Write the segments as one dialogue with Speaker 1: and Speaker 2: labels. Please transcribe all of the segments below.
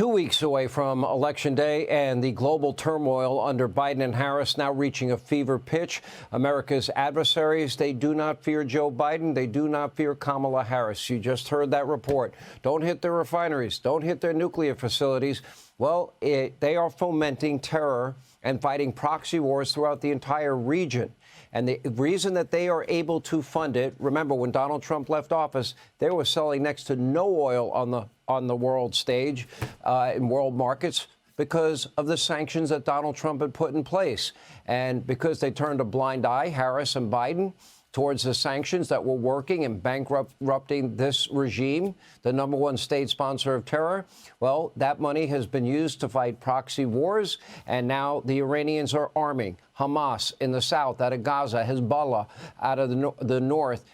Speaker 1: 2 weeks away from Election Day and the global turmoil under Biden and Harris now reaching a fever pitch. America's adversaries, they do not fear Joe Biden. They do not fear Kamala Harris. You just heard that report. Don't hit their refineries. Don't hit their nuclear facilities. Well, they are fomenting terror and fighting proxy wars throughout the entire region. And the reason that they are able to fund it, remember, when Donald Trump left office, they were selling next to no oil on the world stage in world markets because of the sanctions that Donald Trump had put in place. And because they turned a blind eye, Harris and Biden, towards the sanctions that were working and bankrupting this regime, the #1 state sponsor of terror. Well, that money has been used to fight proxy wars, and now the Iranians are arming Hamas in the south, out of Gaza, Hezbollah out of the north,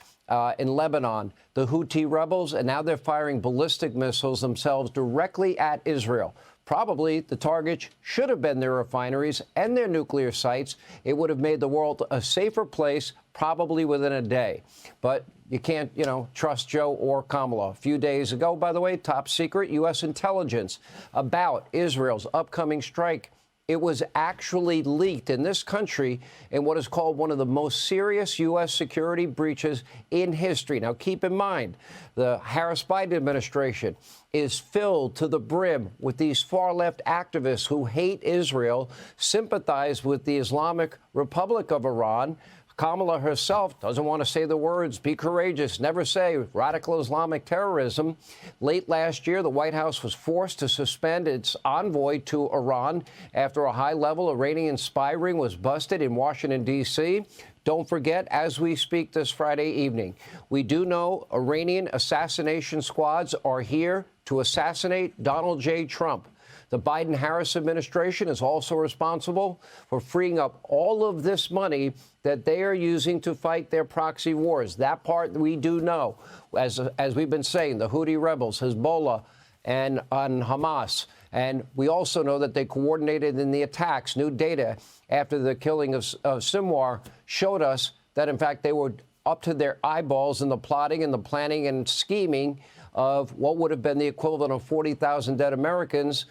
Speaker 1: in Lebanon, the Houthi rebels, and now they're firing ballistic missiles themselves directly at Israel. Probably the target should have been their refineries and their nuclear sites. It would have made the world a safer place, probably within a day. But you can't, trust Joe or Kamala. A few days ago, by the way, top secret U.S. intelligence about Israel's upcoming strike. It was actually leaked in this country in what is called one of the most serious U.S. security breaches in history. Now, keep in mind, the Harris-Biden administration is filled to the brim with these far-left activists who hate Israel, sympathize with the Islamic Republic of Iran. Kamala herself doesn't want to say the words, be courageous, never say radical Islamic terrorism. Late last year, the White House was forced to suspend its envoy to Iran after a high-level Iranian spy ring was busted in Washington, D.C. Don't forget, as we speak this Friday evening, we do know Iranian assassination squads are here to assassinate Donald J. Trump. The Biden-Harris administration is also responsible for freeing up all of this money that they are using to fight their proxy wars. That part we do know. As we've been saying, the Houthi rebels, Hezbollah, and Hamas. And we also know that they coordinated in the attacks. New data after the killing of Sinwar showed us that, in fact, they were up to their eyeballs in the plotting and the planning and scheming of what would have been the equivalent of 40,000 dead Americans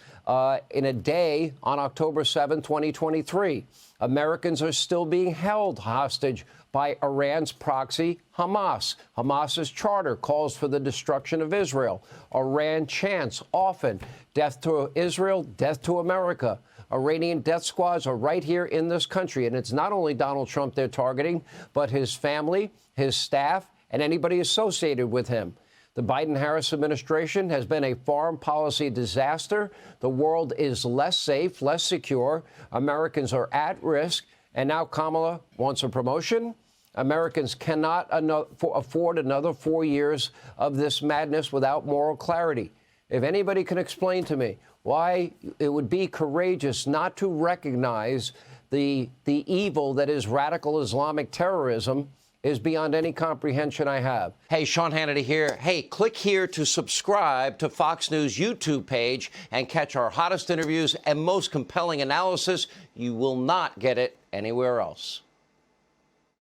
Speaker 1: in a day on October 7, 2023. Americans are still being held hostage by Iran's proxy, Hamas. Hamas's charter calls for the destruction of Israel. Iran chants often, death to Israel, death to America. Iranian death squads are right here in this country. And it's not only Donald Trump they're targeting, but his family, his staff, and anybody associated with him. The Biden-Harris administration has been a foreign policy disaster. The world is less safe, less secure. Americans are at risk. And now Kamala wants a promotion. Americans cannot afford another 4 years of this madness without moral clarity. If anybody can explain to me why it would be courageous not to recognize the evil that is radical Islamic terrorism is beyond any comprehension I have. Hey, Sean Hannity here. Hey, click here to subscribe to Fox News YouTube page and catch our hottest interviews and most compelling analysis. You will not get it anywhere else.